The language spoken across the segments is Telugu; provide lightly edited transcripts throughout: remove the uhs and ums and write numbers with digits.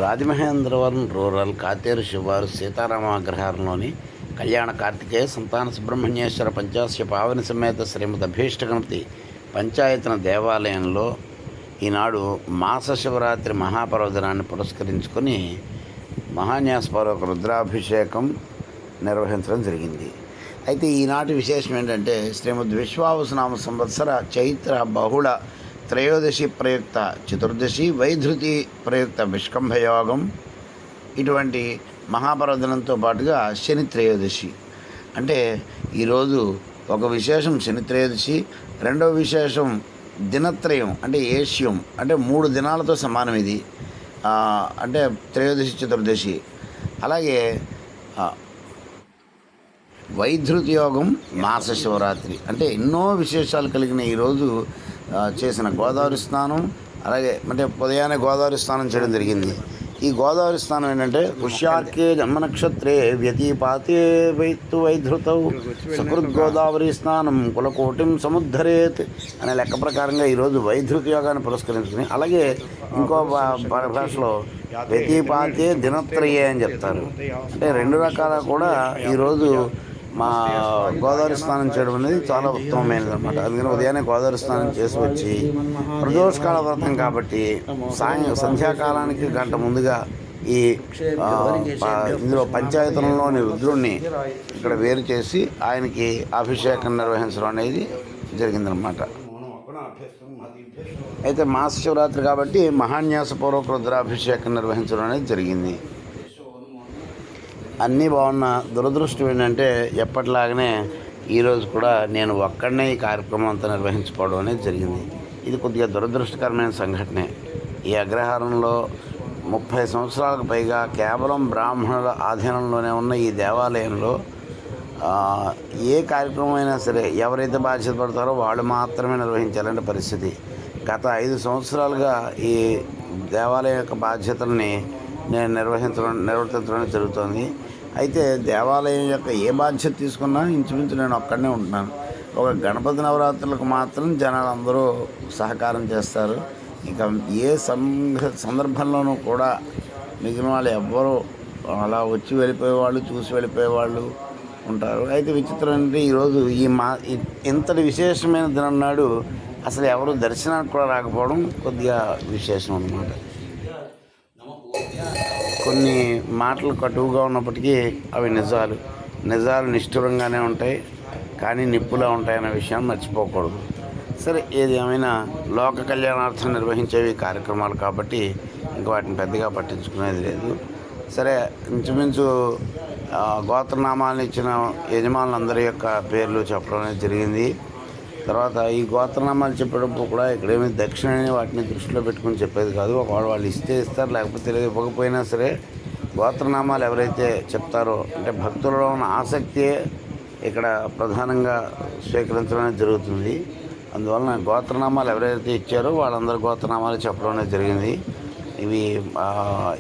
రాజమహేంద్రవరం రూరల్ కాతేరు శివారు సీతారామ అగ్రహారంలోని కళ్యాణ కార్తికేయ సంతాన సుబ్రహ్మణ్యేశ్వర పంచాస్య పావని సమేత శ్రీమద్ అభీష్టగణపతి పంచాయతన దేవాలయంలో ఈనాడు మాస శివరాత్రి మహాపర్వదినాన్ని పురస్కరించుకొని మహాన్యాసపూర్వక రుద్రాభిషేకం నిర్వహించడం జరిగింది. అయితే ఈనాటి విశేషం ఏంటంటే శ్రీమద్ విశ్వావసునామ సంవత్సర చైత్ర బహుళ త్రయోదశి ప్రయుక్త చతుర్దశి వైధృతి ప్రయుక్త విష్కంభయోగం, ఇటువంటి మహాపర్వదినంతో పాటుగా శని త్రయోదశి. అంటే ఈరోజు ఒక విశేషం శని త్రయోదశి, రెండవ విశేషం దినత్రయం అంటే ఏష్యం, అంటే 3 దినాలతో సమానం ఇది. అంటే త్రయోదశి చతుర్దశి. అలాగే వైధృతి యోగం మాస శివరాత్రి, అంటే ఎన్నో విశేషాలు కలిగిన ఈరోజు చేసిన గోదావరి స్నానం. అలాగే అంటే ఉదయాన్నే గోదావరి స్నానం చేయడం జరిగింది. ఈ గోదావరి స్నానం ఏంటంటే పుష్యార్కే జన్మ నక్షత్రే వ్యతిపాతే వైధృతౌ సకృద్గోదావరి స్నానం కులకోటిం సముద్ధరేత్ అనే లెక్క ప్రకారంగా ఈరోజు వైధృతి యోగాన్ని పురస్కరించుకుని, అలాగే ఇంకో భాషలో వ్యతిపాతే దినత్రయే అని చెప్తారు. అంటే 2 రకాల కూడా ఈరోజు మా గోదావరి స్నానం చేయడం అనేది చాలా ఉత్తమమైనది అనమాట. అందుకని ఉదయాన్నే గోదావరి స్నానం చేసి వచ్చి ప్రదోషకాల వ్రతం కాబట్టి సంధ్యాకాలానికి గంట ముందుగా ఈ ఇందులో పంచాయతనంలోని రుద్రుణ్ణి ఇక్కడ వేరు చేసి ఆయనకి అభిషేకం నిర్వహించడం అనేది జరిగిందనమాట. అయితే మాస శివరాత్రి కాబట్టి మహాన్యాసపూర్వక రుద్రాభిషేకం నిర్వహించడం అనేది జరిగింది. అన్నీ బాగున్న దురదృష్టం ఏంటంటే ఎప్పటిలాగానే ఈరోజు కూడా నేను ఒక్కడనే ఈ కార్యక్రమం అంతా నిర్వహించుకోవడం అనేది జరిగింది. ఇది కొద్దిగా దురదృష్టకరమైన సంఘటనే. ఈ అగ్రహారంలో 30 సంవత్సరాలకు పైగా కేవలం బ్రాహ్మణుల ఆధీనంలోనే ఉన్న ఈ దేవాలయంలో ఏ కార్యక్రమం అయినా సరే ఎవరైతే బాధ్యత పడతారో వాళ్ళు మాత్రమే నిర్వహించాలంటే పరిస్థితి. గత 5 సంవత్సరాలుగా ఈ దేవాలయం యొక్క బాధ్యతల్ని నేను నిర్వర్తించడం జరుగుతుంది. అయితే దేవాలయం యొక్క ఏ బాధ్యత తీసుకున్నా ఇంచుమించు నేను ఒక్కడనే ఉంటున్నాను. ఒక గణపతి నవరాత్రులకు మాత్రం జనాలు అందరూ సహకారం చేస్తారు. ఇక ఏ సందర్భంలోనూ కూడా మిగిలిన వాళ్ళు ఎవ్వరూ అలా వచ్చి వెళ్ళిపోయేవాళ్ళు, చూసి వెళ్ళిపోయేవాళ్ళు ఉంటారు. అయితే విచిత్రం అంటే ఈరోజు ఇంతటి విశేషమైన దినం నాడు అసలు ఎవరు దర్శనానికి కూడా రాకపోవడం కొద్దిగా విశేషం అన్నమాట. కొన్ని మాటలు కటువుగా ఉన్నప్పటికీ అవి నిజాలు నిష్ఠురంగానే ఉంటాయి, కానీ నిప్పులా ఉంటాయనే విషయాన్ని మర్చిపోకూడదు. సరే, ఏది ఏమైనా లోక కళ్యాణార్థం నిర్వహించేవి కార్యక్రమాలు కాబట్టి ఇంకా వాటిని పెద్దగా పట్టించుకునేది లేదు. సరే, ఇంచుమించు గోత్రనామాలను ఇచ్చిన యజమానులందరి యొక్క పేర్లు చెప్పడం అనేది జరిగింది. తర్వాత ఈ గోత్రనామాలు చెప్పేటప్పుడు కూడా ఇక్కడేమి దక్షిణని వాటిని దృష్టిలో పెట్టుకుని చెప్పేది కాదు. ఒకవేళ వాళ్ళు ఇస్తే ఇస్తారు, లేకపోతే లేదు. ఇవ్వకపోయినా సరే గోత్రనామాలు ఎవరైతే చెప్తారో అంటే భక్తులలో ఉన్న ఆసక్తియే ఇక్కడ ప్రధానంగా స్వీకరించడం జరుగుతుంది. అందువలన గోత్రనామాలు ఎవరైతే ఇచ్చారో వాళ్ళందరూ గోత్రనామాలు చెప్పడం అనేది జరిగింది. ఇవి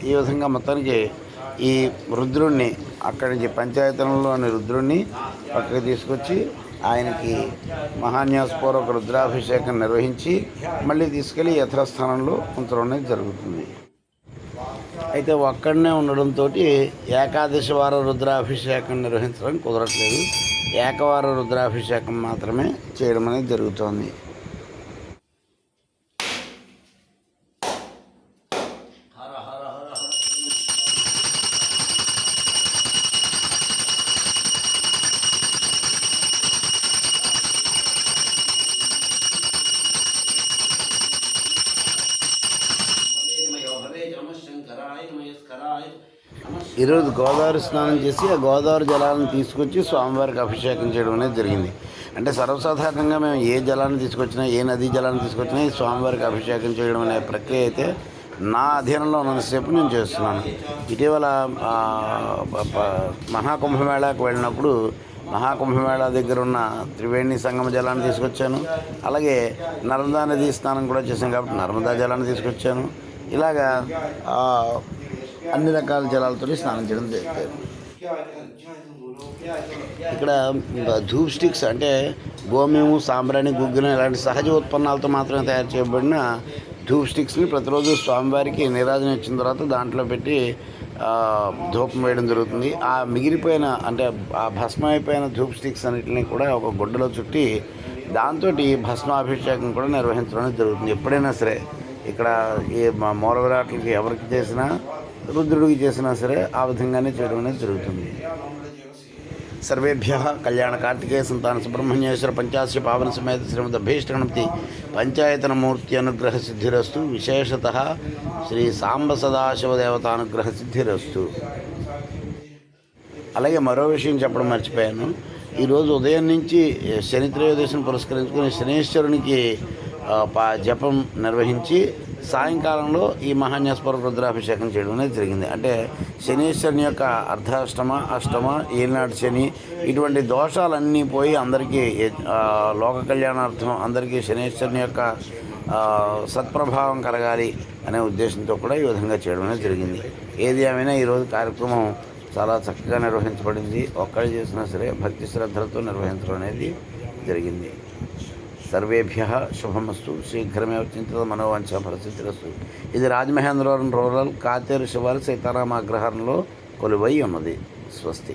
ఈ విధంగా మొత్తానికి ఈ రుద్రుణ్ణి అక్కడి నుంచి పంచాయతనంలోని రుద్రుణ్ణి పక్కకి తీసుకొచ్చి ఆయనకి మహాన్యాసపూర్వక రుద్రాభిషేకం నిర్వహించి మళ్ళీ తీసుకెళ్ళి యథాస్థానంలో ఉంచడం అనేది జరుగుతుంది. అయితే ఒక్కడనే ఉండడంతో ఏకాదశి వార రుద్రాభిషేకం నిర్వహించడం కుదరట్లేదు. ఏకవార రుద్రాభిషేకం మాత్రమే చేయడం అనేది జరుగుతోంది. ఈరోజు గోదావరి స్నానం చేసి ఆ గోదావరి జలాలను తీసుకొచ్చి స్వామివారికి అభిషేకం చేయడం అనేది జరిగింది. అంటే సర్వసాధారణంగా మేము ఏ జలాన్ని తీసుకొచ్చినా, ఏ నదీ జలాన్ని తీసుకొచ్చినా ఈ స్వామివారికి అభిషేకం చేయడం అనే ప్రక్రియ అయితే నా అధీనంలో ఉన్నంతసేపు నేను చేస్తున్నాను. ఇటీవల మహాకుంభమేళాకు వెళ్ళినప్పుడు మహాకుంభమేళా దగ్గర ఉన్న త్రివేణి సంగమ జలాన్ని తీసుకొచ్చాను. అలాగే నర్మదా నదీ స్నానం కూడా చేశాను కాబట్టి నర్మదా జలాన్ని తీసుకొచ్చాను. ఇలాగా అన్ని రకాల జలాలతో స్నానం చేయడం జరిగింది. ఇక్కడ ధూప్ స్టిక్స్ అంటే గోమేము, సాంబ్రాణి, గుగ్గిలం ఇలాంటి సహజ ఉత్పన్నాలతో మాత్రమే తయారు చేయబడిన ధూప్ స్టిక్స్ని ప్రతిరోజు స్వామివారికి నీరాజన ఇచ్చిన తర్వాత దాంట్లో పెట్టి ధూపం వేయడం జరుగుతుంది. ఆ మిగిలిపోయిన అంటే ఆ భస్మం అయిపోయిన ధూప్ స్టిక్స్ అన్నిటిని కూడా ఒక గుడ్డలో చుట్టి దాంతో భస్మాభిషేకం కూడా నిర్వహించడం జరుగుతుంది. ఎప్పుడైనా సరే ఇక్కడ ఈ మూల విరాట్లకి ఎవరికి చేసినా, రుద్రుడికి చేసినా సరే ఆ విధంగానే చేయడం అనేది జరుగుతుంది. సర్వేభ్య కళ్యాణ కార్తికేయ సంతాన సుబ్రహ్మణ్యేశ్వర పంచాశ్రీ పావన సమేత శ్రీమద్ అభీష్టగణపతి పంచాయతనమూర్తి అనుగ్రహ సిద్ధిరస్తు. విశేషత శ్రీ సాంబ సదాశివ దేవతానుగ్రహ సిద్ధిరస్తు. అలాగే మరో విషయం చెప్పడం మర్చిపోయాను. ఈరోజు ఉదయం నుంచి శని త్రయోదశిని పురస్కరించుకుని శనీశ్వరునికి జపం నిర్వహించి సాయంకాలంలో ఈ మహాన్యాసపూర్వ రుద్రాభిషేకం చేయడం అనేది జరిగింది. అంటే శనీశ్వరుని యొక్క అర్ధాష్టమ, అష్టమ, ఏలినాటి శని ఇటువంటి దోషాలన్నీ పోయి అందరికీ లోక కళ్యాణార్థం అందరికీ శనీశ్వరుని యొక్క సత్ప్రభావం కలగాలి అనే ఉద్దేశంతో కూడా ఈ విధంగా చేయడం అనేది జరిగింది. ఏది ఏమైనా ఈరోజు కార్యక్రమం చాలా చక్కగా నిర్వహించబడింది. ఒక్కళ్ళు చేసినా సరే భక్తి శ్రద్ధలతో నిర్వహించడం అనేది జరిగింది. సర్వేభ్య శుభమస్తు. శీఘ్రమేవ చింతిత మనోవాంఛ ఫలసిద్ధిరస్తు. ఇది రాజమహేంద్రవరం రూరల్ కాతేరు శివారు సీతారామ అగ్రహారంలో కొలువై ఉన్నది. స్వస్తి.